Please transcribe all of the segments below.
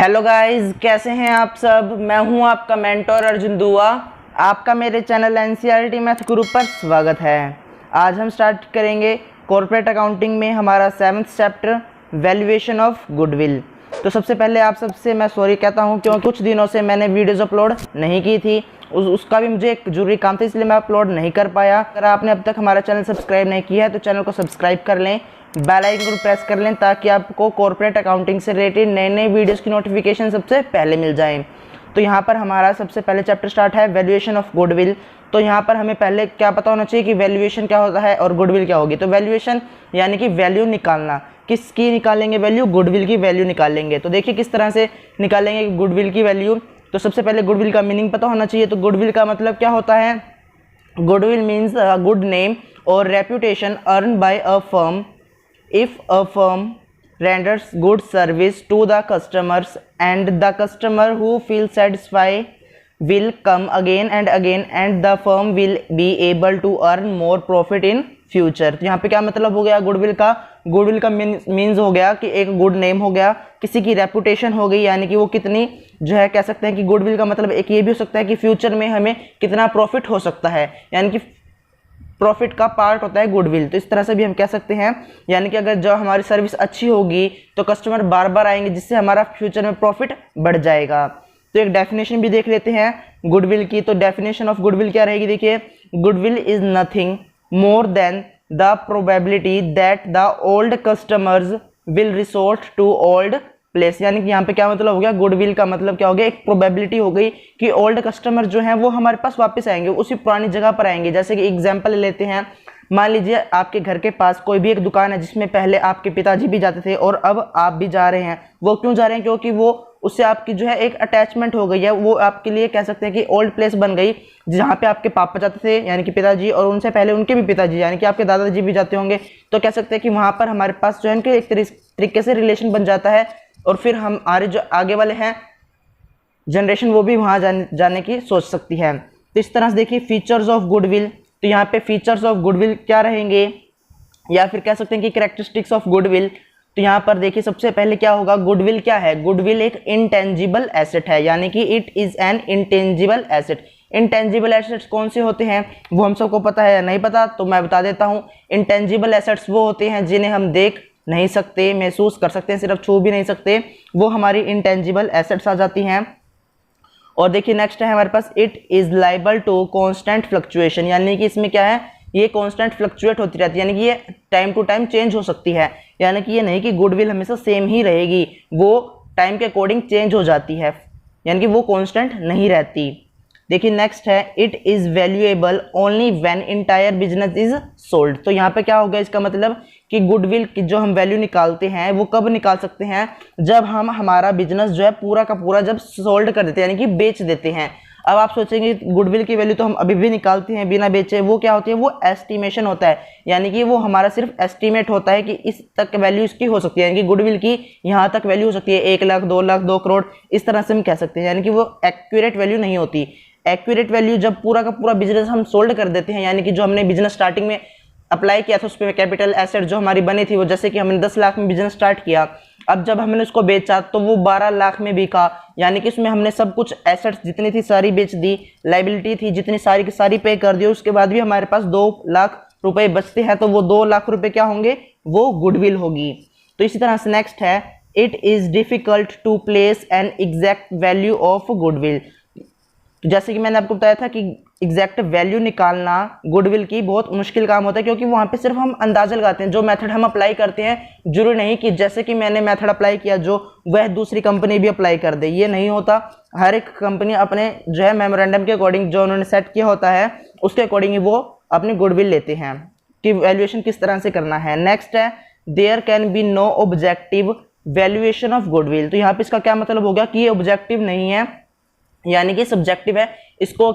Hello guys, कैसे हैं आप सब। मैं हूं आपका मेंटोर अर्जुन दुआ। आपका मेरे चैनल एनसीईआरटी मैथ गुरु पर स्वागत है। आज हम स्टार्ट करेंगे कॉर्पोरेट अकाउंटिंग में हमारा 7th chapter valuation of goodwill. तो सबसे पहले आप सबसे मैं सॉरी कहता हूं क्योंकि कुछ दिनों से मैंने वीडियोज़ अपलोड नहीं की थी। उसका भी मुझे एक जरूरी काम था, इसलिए मैं अपलोड नहीं कर पाया। अगर आपने अब तक हमारा चैनल सब्सक्राइब नहीं किया है तो चैनल को सब्सक्राइब कर लें, बेल आइकन को प्रेस कर लें ताकि आपको कॉर्पोरेट अकाउंटिंग से रिलेटेड नए नए वीडियोस की नोटिफिकेशन सबसे पहले मिल जाएं। तो यहाँ पर हमारा सबसे पहले चैप्टर स्टार्ट है वैल्यूएशन ऑफ गुडविल। तो यहाँ पर हमें पहले क्या पता होना चाहिए कि वैल्यूएशन क्या होता है और गुडविल क्या होगी। तो वैल्यूएशन यानी कि वैल्यू निकालना। किसकी निकालेंगे वैल्यू? गुडविल की वैल्यू निकालेंगे। तो देखिए किस तरह से निकालेंगे गुडविल की वैल्यू। तो सबसे पहले गुडविल का मीनिंग पता होना चाहिए। तो गुडविल का मतलब क्या होता है? Goodwill means a good name और reputation earn by a firm if a firm renders good service to the customers and the customer who feels satisfied will come again and again and the firm will be able to earn more profit in future। तो यहाँ पे क्या मतलब हो गया goodwill का? Goodwill का means हो गया कि एक गुड नेम हो गया, किसी की रेपुटेशन हो गई, यानी कि वो कितनी जो है कह सकते हैं कि गुडविल का मतलब एक ये भी हो सकता है कि फ्यूचर में हमें कितना प्रॉफिट हो सकता है, यानी कि प्रॉफिट का पार्ट होता है गुडविल। तो इस तरह से भी हम कह सकते हैं, यानी कि अगर जो हमारी सर्विस अच्छी होगी तो कस्टमर बार बार आएंगे, जिससे हमारा फ्यूचर में प्रॉफिट बढ़ जाएगा। तो एक डेफिनेशन भी देख लेते हैं गुडविल की। तो डेफिनेशन ऑफ गुडविल क्या रहेगी? देखिए, goodwill is nothing more than the probability that the old customers will resort to old place. यानी कि यहाँ पे क्या मतलब हो गया? गुडविल का मतलब क्या हो गया? एक प्रोबेबिलिटी हो गई कि ओल्ड कस्टमर जो हैं वो हमारे पास वापस आएंगे, उसी पुरानी जगह पर आएंगे। जैसे कि एग्जांपल लेते हैं, मान लीजिए आपके घर के पास कोई भी एक दुकान है जिसमें पहले आपके पिताजी भी जाते थे और अब आप भी जा रहे हैं। वो क्यों जा रहे हैं? क्योंकि वो उससे आपकी जो है एक अटैचमेंट हो गई है, वो आपके लिए कह सकते हैं कि ओल्ड प्लेस बन गई, जहाँ पे आपके पापा जाते थे यानी कि पिताजी, और उनसे पहले उनके भी पिताजी यानी कि आपके दादाजी भी जाते होंगे। तो कह सकते हैं कि वहाँ पर हमारे पास जो है उनके एक तरीके से रिलेशन बन जाता है, और फिर हमारे जो आगे वाले हैं जनरेशन वो भी वहाँ जाने की सोच सकती है। तो इस तरह से देखिए फीचर्स ऑफ गुडविल। तो यहाँ पे फीचर्स ऑफ गुडविल क्या रहेंगे, या फिर कह सकते हैं कि कैरेक्टरिस्टिक्स ऑफ गुडविल। तो यहाँ पर देखिए सबसे पहले क्या होगा? गुडविल क्या है? गुडविल एक इंटेंजिबल एसेट है, यानी कि it is an intangible asset. Intangible assets कौन से होते हैं वो हम सबको पता है या नहीं पता? तो मैं बता देता हूँ। इंटेंजिबल एसेट्स वो होते हैं जिन्हें हम देख नहीं सकते, महसूस कर सकते हैं, सिर्फ छू भी नहीं सकते, वो हमारी इंटेंजिबल एसेट्स आ जाती हैं। और देखिए नेक्स्ट है हमारे पास, it is liable to constant fluctuation. यानी कि इसमें क्या है? ये कांस्टेंट फ्लक्चुएट होती रहती है, यानी कि ये टाइम टू टाइम चेंज हो सकती है। यानी कि ये नहीं कि गुडविल हमेशा सेम ही रहेगी, वो टाइम के अकॉर्डिंग चेंज हो जाती है, यानी कि वो कांस्टेंट नहीं रहती। देखिए नेक्स्ट है, it is valuable only when entire business is sold. तो यहाँ पे क्या होगा? इसका मतलब कि गुडविल की जो हम वैल्यू निकालते हैं वो कब निकाल सकते हैं? जब हम हमारा बिजनेस जो है पूरा का पूरा जब सोल्ड कर देते हैं, यानी कि बेच देते हैं। अब आप सोचेंगे गुडविल की वैल्यू तो हम अभी भी निकालते हैं बिना बेचे, वो क्या होती है? वो एस्टिमेशन होता है, यानी कि वो हमारा सिर्फ एस्टिमेट होता है कि इस तक वैल्यू इसकी हो सकती है, यानी कि गुडविल की यहाँ तक वैल्यू हो सकती है 1 लाख 2 लाख 2 करोड़, इस तरह से हम कह सकते हैं, यानी कि वो एक्यूरेट वैल्यू नहीं होती। एक्यूरेट वैल्यू जब पूरा का पूरा बिजनेस हम सोल्ड कर देते हैं, यानी कि जो हमने बिजनेस स्टार्टिंग में अप्लाई किया था उस पर कैपिटल एसेट जो हमारी बनी थी, वो जैसे कि हमने 10 लाख में बिजनेस स्टार्ट किया, अब जब हमने उसको बेचा तो वो 12 लाख में बिका, यानी कि इसमें हमने सब कुछ एसेट्स जितनी थी सारी बेच दी, लाइबिलिटी थी जितनी सारी की सारी पे कर दी, उसके बाद भी हमारे पास 2 लाख रुपए बचते हैं, तो वो 2 लाख रुपए क्या होंगे? वो गुडविल होगी। तो इसी तरह से नेक्स्ट है, it is difficult to place an exact value of goodwill. तो जैसे कि मैंने आपको बताया था कि एग्जैक्ट वैल्यू निकालना गुडविल की बहुत मुश्किल काम होता है, क्योंकि वहाँ पे सिर्फ हम अंदाजा लगाते हैं। जो मेथड हम अप्लाई करते हैं जरूरी नहीं कि जैसे कि मैंने मेथड अप्लाई किया जो वह दूसरी कंपनी भी अप्लाई कर दे, ये नहीं होता। हर एक कंपनी अपने जो है मेमोरेंडम के अकॉर्डिंग जो उन्होंने सेट किया होता है उसके अकॉर्डिंग ही वो अपनी गुडविल लेते हैं कि वैल्यूएशन किस तरह से करना है। नेक्स्ट है, there can be no objective valuation of goodwill. तो यहाँ पे इसका क्या मतलब हो गया कि ये ऑब्जेक्टिव नहीं है, यानी कि सब्जेक्टिव है। इसको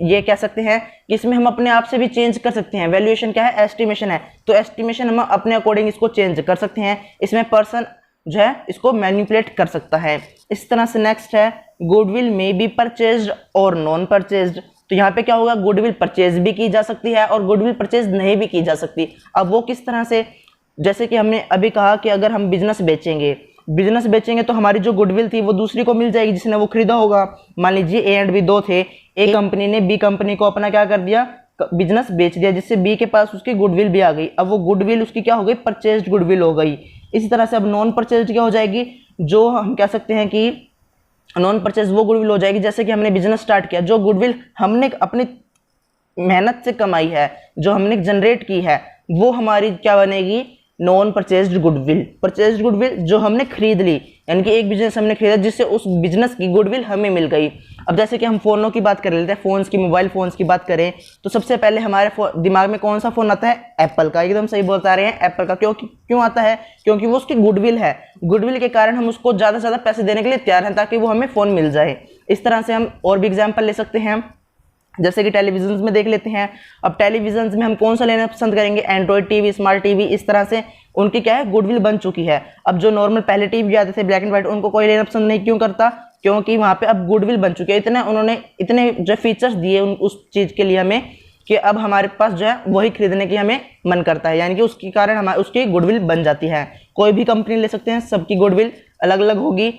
ये कह सकते हैं कि इसमें हम अपने आप से भी चेंज कर सकते हैं। वैल्यूएशन क्या है? एस्टिमेशन है, तो एस्टिमेशन हम अपने अकॉर्डिंग इसको चेंज कर सकते हैं। इसमें पर्सन जो है इसको मैनिपुलेट कर सकता है। इस तरह से नेक्स्ट है, गुडविल मे बी परचेज्ड और नॉन परचेज्ड। तो यहाँ पे क्या होगा? गुडविल परचेज भी की जा सकती है और गुडविल परचेज नहीं भी की जा सकती। अब वो किस तरह से? जैसे कि हमने अभी कहा कि अगर हम बिजनेस बेचेंगे बिजनेस बेचेंगे तो हमारी जो गुडविल थी वो दूसरी को मिल जाएगी जिसने वो खरीदा होगा। मान लीजिए ए एंड बी दो थे, ए कंपनी ने बी कंपनी को अपना क्या कर दिया, बिजनेस बेच दिया, जिससे बी के पास उसकी गुडविल भी आ गई। अब वो गुडविल उसकी क्या हो गई, परचेज्ड गुडविल हो गई। इसी तरह से अब नॉन परचेज्ड क्या हो जाएगी, जो हम कह सकते हैं कि नॉन परचेज वो गुडविल हो जाएगी जैसे कि हमने बिजनेस स्टार्ट किया, जो गुडविल हमने अपनी मेहनत से कमाई है, जो हमने जनरेट की है, वो हमारी क्या बनेगी, non purchased goodwill. Purchased goodwill जो हमने खरीद ली, यानी कि एक बिजनेस हमने खरीदा जिससे उस बिजनेस की गुडविल हमें मिल गई। अब जैसे कि हम फ़ोनों की बात कर लेते हैं, फ़ोन्स की, मोबाइल फ़ोन्स की बात करें तो सबसे पहले हमारे दिमाग में कौन सा फ़ोन आता है, एप्पल का। एकदम सही बता रहे हैं, एप्पल का। क्यों आता है, क्योंकि वो उसकी गुडविल है। गुडविल के कारण हम उसको ज़्यादा से ज़्यादा पैसे देने के लिए तैयार हैं ताकि वो हमें फ़ोन मिल जाए। इस तरह से हम और भी एग्जाम्पल ले सकते हैं, जैसे कि टेलीविजन में देख लेते हैं। अब टेलीविजन में हम कौन सा लेना पसंद करेंगे, एंड्रॉयड टीवी, स्मार्ट टीवी। इस तरह से उनकी क्या है, गुडविल बन चुकी है। अब जो नॉर्मल पहले टीवी आते थे ब्लैक एंड व्हाइट, उनको कोई लेना पसंद नहीं क्यों करता, क्योंकि वहाँ पे अब गुडविल बन चुकी है। इतने जो फीचर्स दिए उस चीज़ के लिए हमें कि अब हमारे पास जो है वही खरीदने की हमें मन करता है, यानी कि उसके कारण हमारी उसकी गुडविल बन जाती है। कोई भी कंपनी ले सकते हैं, सबकी गुडविल अलग अलग होगी।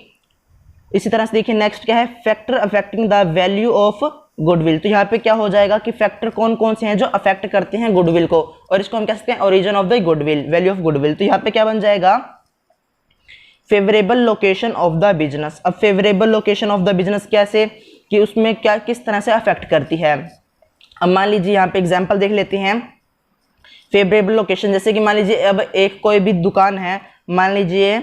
इसी तरह से देखिए नेक्स्ट क्या है, factor affecting the value of goodwill. तो यहाँ पे क्या हो जाएगा कि फैक्टर कौन कौन से हैं जो अफेक्ट करते हैं गुडविल को, और इसको हम कह सकते हैं origin of the goodwill, value of goodwill. तो यहाँ पे क्या बन जाएगा, favourable location of the business. अब favourable location of the business कैसे, कि उसमें क्या किस तरह से अफेक्ट करती है। अब मान लीजिए यहाँ पे एग्जाम्पल देख लेते हैं, फेवरेबल लोकेशन। जैसे कि मान लीजिए अब एक कोई भी दुकान है, मान लीजिए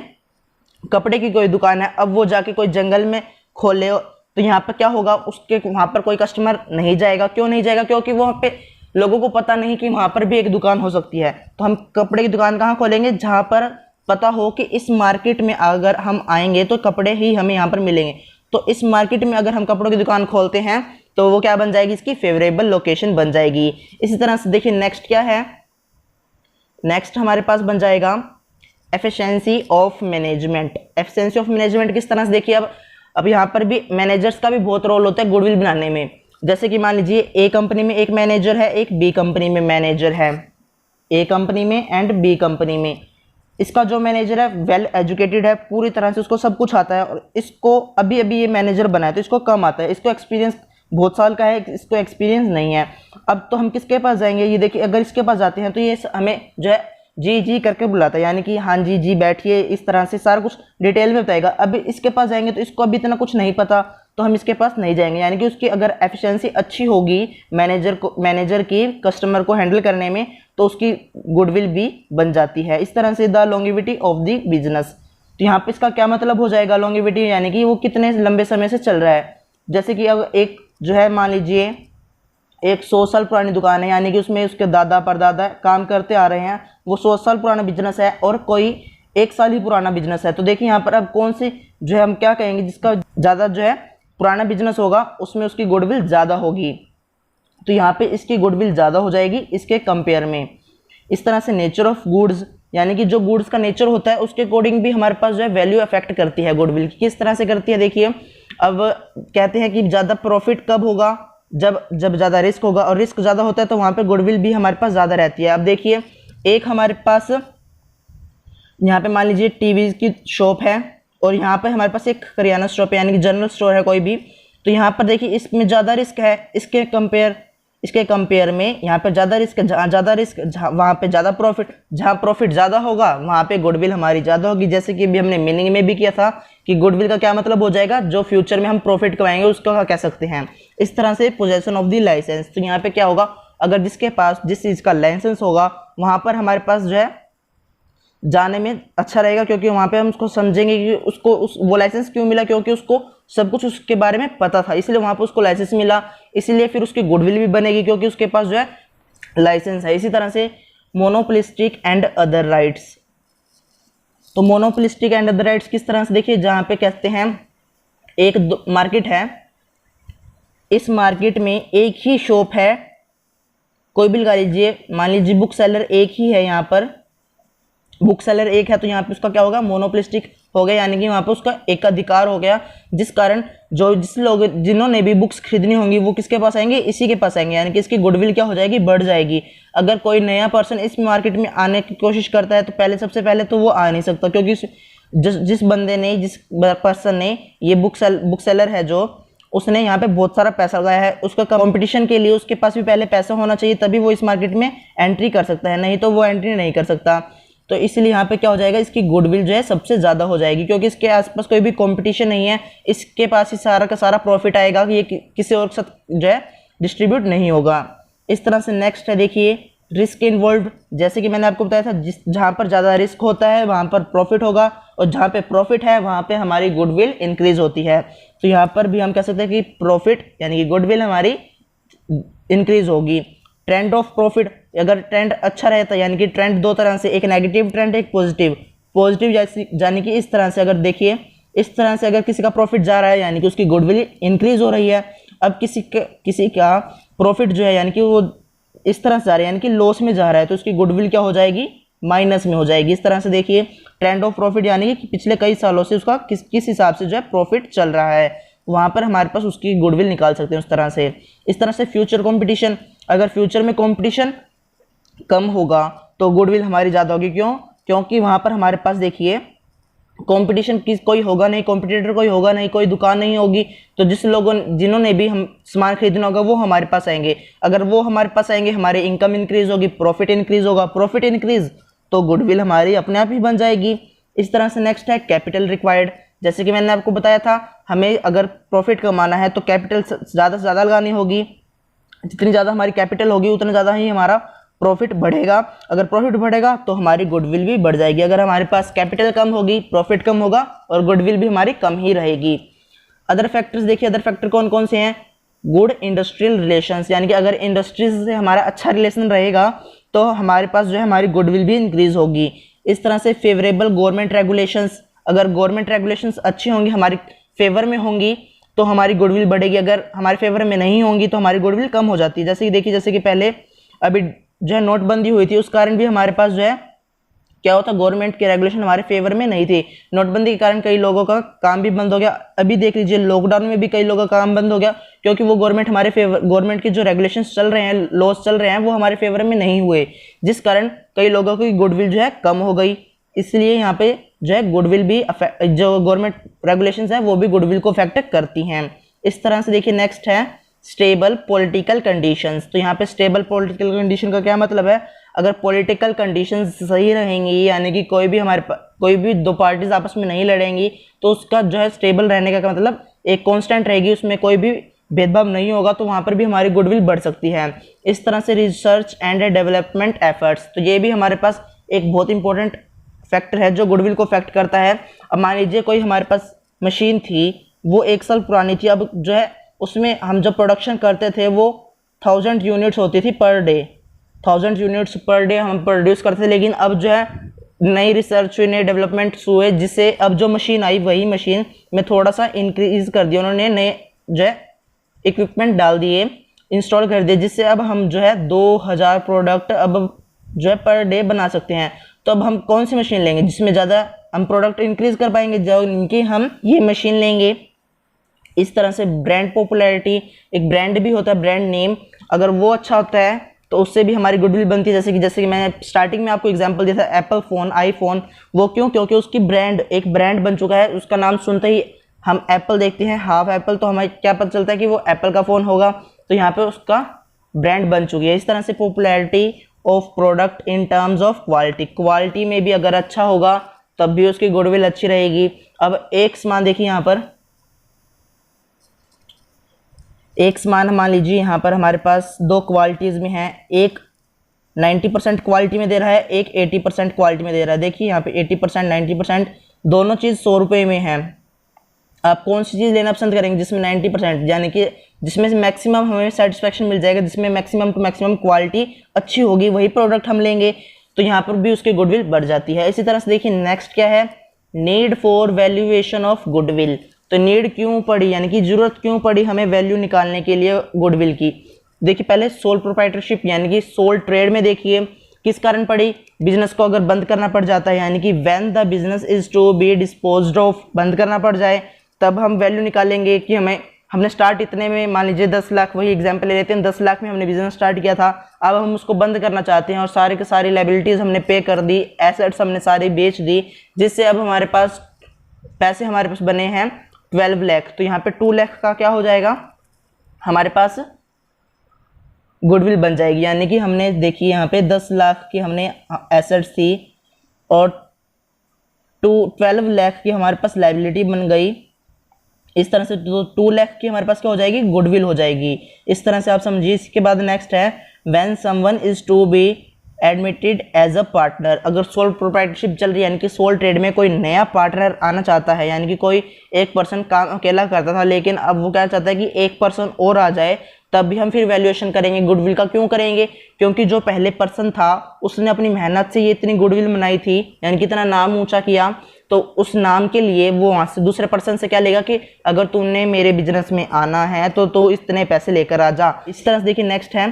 कपड़े की कोई दुकान है, अब वो जाके कोई जंगल में खोले तो यहाँ पर क्या होगा, उसके वहाँ पर कोई कस्टमर नहीं जाएगा। क्यों नहीं जाएगा, क्योंकि वहाँ पे लोगों को पता नहीं कि वहाँ पर भी एक दुकान हो सकती है। तो हम कपड़े की दुकान कहाँ खोलेंगे, जहाँ पर पता हो कि इस मार्केट में अगर हम आएंगे तो कपड़े ही हमें यहाँ पर मिलेंगे। तो इस मार्केट में अगर हम कपड़ों की दुकान खोलते हैं तो वो क्या बन जाएगी, इसकी फेवरेबल लोकेशन बन जाएगी। इसी तरह से देखिए नेक्स्ट क्या है, नेक्स्ट हमारे पास बन जाएगा efficiency of management. Efficiency of management किस तरह से, देखिए अब यहाँ पर भी मैनेजर्स का भी बहुत रोल होता है गुडविल बनाने में। जैसे कि मान लीजिए ए कंपनी में एक मैनेजर है, एक बी कंपनी में मैनेजर है, ए कंपनी में एंड बी कंपनी में। इसका जो मैनेजर है वेल एजुकेटेड है, पूरी तरह से उसको सब कुछ आता है, और इसको अभी अभी ये मैनेजर बना है तो इसको कम आता है, इसको एक्सपीरियंस बहुत साल का है, इसको एक्सपीरियंस नहीं है। अब तो हम किसके पास जाएंगे, ये देखिए अगर इसके पास जाते हैं तो ये हमें जो है जी जी करके बुलाता है, यानी कि हाँ जी जी बैठिए, इस तरह से सारा कुछ डिटेल में बताएगा। अब इसके पास जाएंगे तो इसको अभी इतना कुछ नहीं पता, तो हम इसके पास नहीं जाएंगे। यानी कि उसकी अगर एफिशिएंसी अच्छी होगी मैनेजर की कस्टमर को हैंडल करने में, तो उसकी गुडविल भी बन जाती है। इस तरह से the longevity of the business. तो यहाँ पे इसका क्या मतलब हो जाएगा, लॉन्गिविटी यानी कि वो कितने लंबे समय से चल रहा है। जैसे कि अब एक जो है मान लीजिए एक 100 साल पुरानी दुकान है, यानी कि उसमें उसके दादा परदादा काम करते आ रहे हैं, वो 100 साल पुराना बिजनेस है, और कोई 1 साल ही पुराना बिजनेस है। तो देखिए यहाँ पर अब कौन सी जो है हम क्या कहेंगे, जिसका ज़्यादा जो है पुराना बिजनेस होगा उसमें उसकी गुडविल ज़्यादा होगी। तो यहाँ पे इसकी गुडविल ज़्यादा हो जाएगी इसके कंपेयर में। इस तरह से नेचर ऑफ गुड्स, यानी कि जो गुड्स का नेचर होता है उसके अकॉर्डिंग भी हमारे पास जो है वैल्यू अफेक्ट करती है गुडविल की। किस तरह से करती है, देखिए अब कहते हैं कि ज़्यादा प्रॉफिट कब होगा, जब ज़्यादा रिस्क होगा, और रिस्क ज़्यादा होता है तो वहाँ पे गुडविल भी हमारे पास ज़्यादा रहती है। अब देखिए एक हमारे पास यहाँ पे मान लीजिए टीवी की शॉप है, और यहाँ पे हमारे पास एक करियाना शॉप है, यानी कि जनरल स्टोर है कोई भी। तो यहाँ पर देखिए इसमें ज़्यादा रिस्क है, इसके कंपेयर में यहाँ पर ज़्यादा रिस्क, जहाँ ज़्यादा रिस्क वहाँ पे ज़्यादा प्रॉफिट, जहाँ प्रॉफिट ज़्यादा होगा वहाँ पे गुडविल हमारी ज़्यादा होगी। जैसे कि अभी हमने मीनिंग में भी किया था कि गुडविल का क्या मतलब हो जाएगा, जो फ्यूचर में हम प्रॉफिट कमाएंगे उसको क्या कह सकते हैं। इस तरह से पोजेसन ऑफ द लाइसेंस। तो यहाँ पे क्या होगा, अगर जिसके पास जिस चीज़ का लाइसेंस होगा वहाँ पर हमारे पास जो है जाने में अच्छा रहेगा, क्योंकि वहाँ पे हम उसको समझेंगे कि उसको वो लाइसेंस क्यों मिला, क्योंकि उसको सब कुछ उसके बारे में पता था, इसलिए वहाँ पे उसको लाइसेंस मिला, इसीलिए फिर उसकी गुडविल भी बनेगी क्योंकि उसके पास जो है लाइसेंस है। इसी तरह से मोनोपोलिस्टिक एंड अदर राइट्स। तो मोनोपोलिस्टिक एंड अदर राइट्स किस तरह से, देखिए जहाँ पे कहते हैं एक मार्केट है, इस मार्केट में एक ही शॉप है, कोई भी लगा लीजिए, मान लीजिए बुक सेलर एक ही है, यहाँ पर बुक सेलर एक है, तो यहाँ पे उसका क्या होगा, मोनोपोलिस्टिक हो गया, यानी कि वहाँ पे उसका एक अधिकार हो गया, जिस कारण जिन्होंने भी बुक्स खरीदनी होंगी वो किसके पास आएंगे, इसी के पास आएंगे, यानी कि इसकी गुडविल क्या हो जाएगी, बढ़ जाएगी। अगर कोई नया पर्सन इस मार्केट में आने की कोशिश करता है तो सबसे पहले तो वो आ नहीं सकता, क्योंकि जिस बंदे ने, जिस पर्सन ने, ये बुक सेलर है जो, उसने यहाँ पे बहुत सारा पैसा लगाया है, उसका कंपटीशन के लिए उसके पास भी पहले पैसा होना चाहिए, तभी वो इस मार्केट में एंट्री कर सकता है, नहीं तो वो एंट्री नहीं कर सकता। तो इसलिए यहाँ पे क्या हो जाएगा, इसकी गुडविल जो है सबसे ज़्यादा हो जाएगी, क्योंकि इसके आसपास कोई भी कंपटीशन नहीं है, इसके पास ही सारा का सारा प्रॉफिट आएगा कि ये किसी और के साथ जो है डिस्ट्रीब्यूट नहीं होगा। इस तरह से नेक्स्ट है देखिए रिस्क इन्वॉल्व। जैसे कि मैंने आपको बताया था, जहाँ पर ज़्यादा रिस्क होता है वहाँ पर प्रॉफिट होगा, और जहाँ पे प्रॉफिट है वहाँ पे हमारी गुडविल इंक्रीज होती है। तो यहाँ पर भी हम कह सकते हैं कि प्रॉफिट यानी कि गुडविल हमारी इंक्रीज होगी। ट्रेंड ऑफ प्रॉफिट, अगर ट्रेंड अच्छा रहता है, यानी कि ट्रेंड दो तरह से, एक नेगेटिव ट्रेंड, एक पॉजिटिव। पॉजिटिव यानी कि इस तरह से, अगर देखिए इस तरह से अगर किसी का प्रॉफिट जा रहा है यानी कि उसकी गुडविल इंक्रीज हो रही है। अब किसी का प्रॉफिट जो है यानी कि वो इस तरह से जा रहा है यानी कि लॉस में जा रहा है, तो उसकी गुडविल क्या हो जाएगी, माइनस में हो जाएगी। इस तरह से देखिए ट्रेंड ऑफ प्रॉफिट यानी कि पिछले कई सालों से उसका किस हिसाब से जो है प्रॉफिट चल रहा है, वहाँ पर हमारे पास उसकी गुडविल निकाल सकते हैं उस तरह से। इस तरह से फ्यूचर कंपटीशन, अगर फ्यूचर में कंपटीशन कम होगा तो गुडविल हमारी ज़्यादा होगी। क्यों? क्योंकि वहाँ पर हमारे पास देखिए कंपटीशन कोई होगा नहीं, कॉम्पिटिटर कोई होगा नहीं, कोई दुकान नहीं होगी, तो जिन्होंने भी हम सामान खरीदना होगा वो हमारे पास आएंगे। अगर वो हमारे पास आएंगे, हमारी इनकम इंक्रीज होगी, प्रॉफिट इंक्रीज होगा, प्रॉफिट इंक्रीज तो गुडविल हमारी अपने आप ही बन जाएगी। इस तरह से नेक्स्ट है कैपिटल रिक्वायर्ड। जैसे कि मैंने आपको बताया था, हमें अगर प्रॉफिट कमाना है तो कैपिटल ज़्यादा से ज़्यादा लगानी होगी, जितनी ज़्यादा हमारी कैपिटल होगी उतना ज़्यादा ही हमारा प्रॉफिट बढ़ेगा। अगर प्रॉफिट बढ़ेगा तो हमारी गुडविल भी बढ़ जाएगी। अगर हमारे पास कैपिटल कम होगी, प्रॉफिट कम होगा और गुडविल भी हमारी कम ही रहेगी। अदर फैक्टर्स देखिए, अदर फैक्टर कौन कौन से हैं? गुड इंडस्ट्रियल रिलेशंस, यानी कि अगर इंडस्ट्रीज से हमारा अच्छा रिलेशन रहेगा तो हमारे पास जो है हमारी गुडविल भी इंक्रीज होगी। इस तरह से फेवरेबल गवर्नमेंट रेगुलेशंस, अगर गवर्नमेंट रेगुलेशंस अच्छी होंगी, हमारी फेवर में होंगी तो हमारी गुडविल बढ़ेगी। अगर हमारे फेवर में नहीं होंगी तो हमारी गुडविल कम हो जाती है। जैसे कि देखिए, जैसे कि पहले अभी जो है नोटबंदी हुई थी, उस कारण भी हमारे पास जो है क्या होता, गवर्नमेंट के रेगुलेशन हमारे फेवर में नहीं थे। नोटबंदी के कारण कई लोगों का काम भी बंद हो गया। अभी देख लीजिए लॉकडाउन में भी कई लोगों का काम बंद हो गया, क्योंकि वो गवर्नमेंट के जो रेगुलेशंस चल रहे हैं, लॉस चल रहे हैं, वो हमारे फेवर में नहीं हुए, जिस कारण कई लोगों की गुडविल जो है कम हो गई। इसलिए यहाँ पे जो है गुडविल भी जो गवर्नमेंट रेगुलेशंस है वो भी गुडविल को अफेक्ट करती हैं। इस तरह से देखिए नेक्स्ट है स्टेबल पॉलिटिकल कंडीशंस। तो यहाँ पे स्टेबल पॉलिटिकल कंडीशन का क्या मतलब है? अगर पॉलिटिकल कंडीशंस सही रहेंगी, यानी कि कोई भी दो पार्टीज आपस में नहीं लड़ेंगी, तो उसका जो है स्टेबल रहने का मतलब एक कांस्टेंट रहेगी, उसमें कोई भी भेदभाव नहीं होगा, तो वहाँ पर भी हमारी गुडविल बढ़ सकती है। इस तरह से रिसर्च एंड डेवलपमेंट एफर्ट्स, तो ये भी हमारे पास एक बहुत इंपॉर्टेंट फैक्टर है जो गुडविल को अफेक्ट करता है। अब मान लीजिए कोई हमारे पास मशीन थी, वो 1 साल पुरानी थी, अब जो है उसमें हम जब प्रोडक्शन करते थे वो 1000 यूनिट्स होती थी per day, 1000 units per day हम प्रोड्यूस करते थे। लेकिन अब जो है नई रिसर्च हुई, नए डेवलपमेंट्स हुए, जिससे अब जो मशीन आई वही मशीन में थोड़ा सा इंक्रीज कर दिया उन्होंने, नए जो है इक्विपमेंट डाल दिए, इंस्टॉल कर दिए, जिससे अब हम जो है 2000 प्रोडक्ट अब जो है पर डे बना सकते हैं। तो अब हम कौन सी मशीन लेंगे जिसमें ज़्यादा हम प्रोडक्ट इंक्रीज कर पाएंगे? जो इनकी हम ये मशीन लेंगे। इस तरह से ब्रांड पॉपुलैरिटी, एक ब्रांड भी होता है, ब्रांड नेम, अगर वो अच्छा होता है तो उससे भी हमारी गुडविल बनती है। जैसे कि मैंने स्टार्टिंग में आपको एग्जांपल दिया था एप्पल फ़ोन, आईफोन, वो क्यों? क्योंकि उसकी एक ब्रांड बन चुका है, उसका नाम सुनते ही हम एप्पल देखते हैं, हाफ एप्पल, तो हमें क्या पता चलता है कि वो एप्पल का फ़ोन होगा, तो यहाँ पे उसका ब्रांड बन चुकी है। इस तरह से popularity of product in terms of quality में भी अगर अच्छा होगा तब भी उसकी गुडविल अच्छी रहेगी। अब एक सामान देखिए, यहाँ पर एक सामान मान लीजिए यहाँ पर हमारे पास 2 क्वालिटीज़ में है, एक 90% क्वालिटी में दे रहा है, एक 80% क्वालिटी में दे रहा है। देखिए यहाँ पे 80% 90% दोनों चीज़ 100 रुपये में है। आप कौन सी चीज़ लेना पसंद करेंगे जिसमें 90%, यानी कि जिसमें मैक्सिमम हमें सेटिस्फैक्शन मिल जाएगा, जिसमें मैक्सिमम टू मैक्सिमम क्वालिटी अच्छी होगी, वही प्रोडक्ट हम लेंगे, तो यहाँ पर भी उसकी गुडविल बढ़ जाती है। इसी तरह से देखिए नेक्स्ट क्या है, need for valuation of goodwill. तो नीड क्यों पड़ी, यानी कि जरूरत क्यों पड़ी हमें वैल्यू निकालने के लिए गुडविल की? देखिए पहले सोल प्रोप्राइटरशिप यानी कि सोल ट्रेड में देखिए किस कारण पड़ी, बिजनेस को अगर बंद करना पड़ जाता है, यानी कि when the business is to be disposed of, बंद करना पड़ जाए, तब हम वैल्यू निकालेंगे कि हमें हमने स्टार्ट इतने में, मान लीजिए 10 लाख, वही एग्जांपल ले लेते हैं, 10 लाख में हमने बिजनेस स्टार्ट किया था। अब हम उसको बंद करना चाहते हैं और सारे के सारी लायबिलिटीज़ हमने पे कर दी, एसेट्स हमने सारी बेच दी, जिससे अब हमारे पास पैसे हमारे पास बने हैं 12 लाख। तो यहाँ पे 2 लाख का क्या हो जाएगा, हमारे पास गुडविल बन जाएगी। यानी कि हमने देखिए यहाँ पे 10 लाख की हमने एसेट्स थी और 12 लाख की हमारे पास लायबिलिटी बन गई। इस तरह से 2 लाख की हमारे पास क्या हो जाएगी, गुडविल हो जाएगी। इस तरह से आप समझिए। इसके बाद नेक्स्ट है when someone is to be admitted as a partner. अगर सोल प्रोप्राइटरशिप चल रही है, यानी कि सोल ट्रेड में कोई नया पार्टनर आना चाहता है, यानी कि कोई एक पर्सन काम अकेला करता था लेकिन अब वो क्या चाहता है कि एक पर्सन और आ जाए, तब भी हम फिर वैल्यूएशन करेंगे गुडविल का। क्यों करेंगे, क्योंकि जो पहले पर्सन था उसने अपनी मेहनत से ये इतनी गुडविल बनाई थी, यानी कि इतना नाम ऊंचा किया, तो उस नाम के लिए वो वहाँ से दूसरे पर्सन से क्या लेगा कि अगर तुमने मेरे बिजनेस में आना है तो इतने पैसे लेकर आ जा। इस तरह से देखिए नेक्स्ट है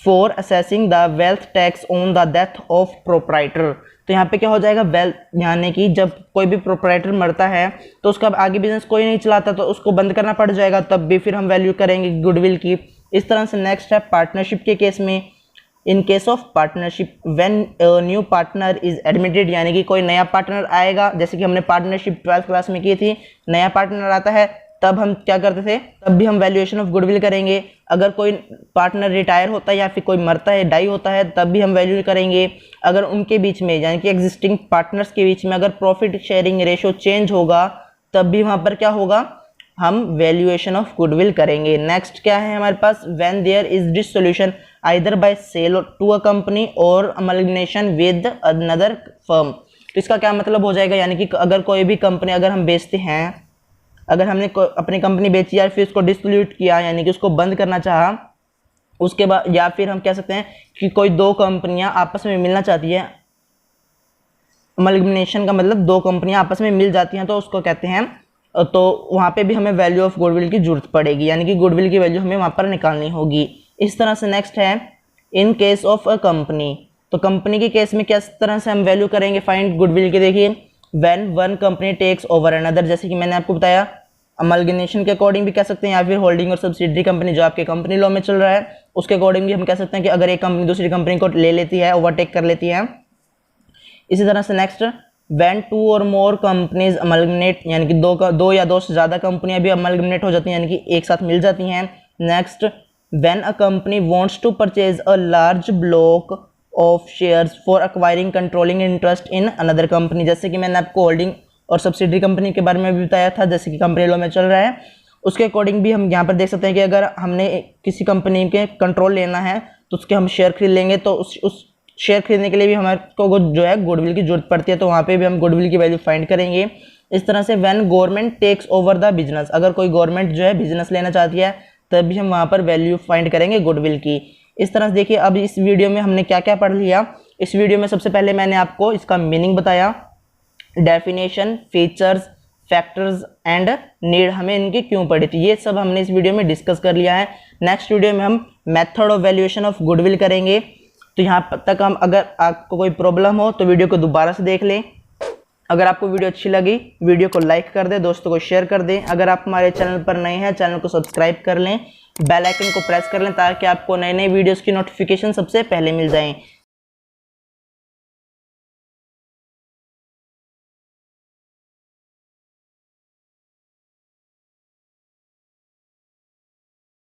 for assessing the wealth tax on the death of proprietor. तो यहाँ पे क्या हो जाएगा, वेल्थ यानी कि जब कोई भी प्रोप्राइटर मरता है तो उसका आगे बिजनेस कोई नहीं चलाता तो उसको बंद करना पड़ जाएगा, तब भी फिर हम वैल्यू करेंगे गुडविल की। इस तरह से नेक्स्ट है पार्टनरशिप के केस में, in case of partnership when new partner is admitted, यानी कि कोई नया पार्टनर आएगा, जैसे कि हमने पार्टनरशिप 12th क्लास में की थी, नया पार्टनर आता है तब हम क्या करते थे, तब भी हम वैल्यूएशन ऑफ गुडविल करेंगे। अगर कोई पार्टनर रिटायर होता है या फिर कोई मरता है, डाई होता है, तब भी हम वैल्यू करेंगे। अगर उनके बीच में यानी कि एग्जिस्टिंग पार्टनर्स के बीच में अगर प्रॉफिट शेयरिंग रेशो चेंज होगा, तब भी वहाँ पर क्या होगा, हम वैल्यूएशन ऑफ गुडविल करेंगे। नेक्स्ट क्या है हमारे पास, when there is dissolution either by sale to a company और अमलगनेशन विद अनदर फर्म। तो इसका क्या मतलब हो जाएगा, यानी कि अगर कोई भी कंपनी अगर हम बेचते हैं, अगर हमने अपनी कंपनी बेची या फिर उसको डिसोल्यूट किया यानी कि उसको बंद करना चाहा, उसके बाद या फिर हम कह सकते हैं कि कोई 2 कंपनियां आपस में मिलना चाहती है, अमलगनेशन का मतलब 2 कंपनियां आपस में मिल जाती हैं तो उसको कहते हैं, तो वहाँ पे भी हमें वैल्यू ऑफ गुडविल की जरूरत पड़ेगी, यानी कि गुडविल की वैल्यू हमें वहाँ पर निकालनी होगी। इस तरह से नेक्स्ट है in case of a company. तो कंपनी के केस में किस तरह से हम वैल्यू करेंगे फाइंड गुडविल के, देखिए when one company takes over another, जैसे कि मैंने आपको बताया अमलगनेशन के अकॉर्डिंग भी कह सकते हैं, या फिर होल्डिंग और सब्सिडरी कंपनी जो आपके कंपनी लॉ में चल रहा है उसके अकॉर्डिंग भी हम कह सकते हैं कि अगर एक कंपनी दूसरी कंपनी को ले लेती है, ओवरटेक कर लेती है। इसी तरह से नेक्स्ट व्हेन 2 और मोर कंपनीज अमलगनेट, यानी कि 2 या 2 से ज़्यादा कंपनियां भी अमलगनेट हो जाती हैं, यानी कि एक साथ मिल जाती हैं। Next when a company wants to purchase a large block of shares for acquiring controlling interest in another company, जैसे कि मैंने आपको होल्डिंग और सब्सिडरी कंपनी के बारे में भी बताया था, जैसे कि कंपनी लॉ में चल रहा है, उसके अकॉर्डिंग भी हम यहाँ पर देख सकते हैं कि अगर हमने किसी कंपनी के कंट्रोल लेना है तो उसके हम शेयर खरीद लेंगे, तो उस शेयर खरीदने के लिए भी हमारे को जो है गुडविल की जरूरत पड़ती है, तो वहाँ पे भी हम गुडविल की वैल्यू फाइंड करेंगे। इस तरह से when government takes over the business, अगर कोई गवर्नमेंट जो है बिजनेस लेना चाहती है तब भी हम वहाँ पर वैल्यू फाइंड करेंगे गुडविल की। इस तरह से देखिए अब इस वीडियो में हमने क्या क्या पढ़ लिया। इस वीडियो में सबसे पहले मैंने आपको इसका मीनिंग बताया, definition, features, factors and need हमें इनकी क्यों पड़ी थी, ये सब हमने इस वीडियो में डिस्कस कर लिया है। नेक्स्ट वीडियो में हम method of valuation of goodwill करेंगे। तो यहाँ तक हम, अगर आपको कोई प्रॉब्लम हो तो वीडियो को दोबारा से देख लें। अगर आपको वीडियो अच्छी लगी वीडियो को लाइक कर दें, दोस्तों को शेयर कर दें। अगर आप हमारे चैनल पर नए हैं चैनल को सब्सक्राइब कर लें, बेल आइकन को प्रेस कर लें ताकि आपको नए नए वीडियोस की नोटिफिकेशन सबसे पहले मिल जाएं।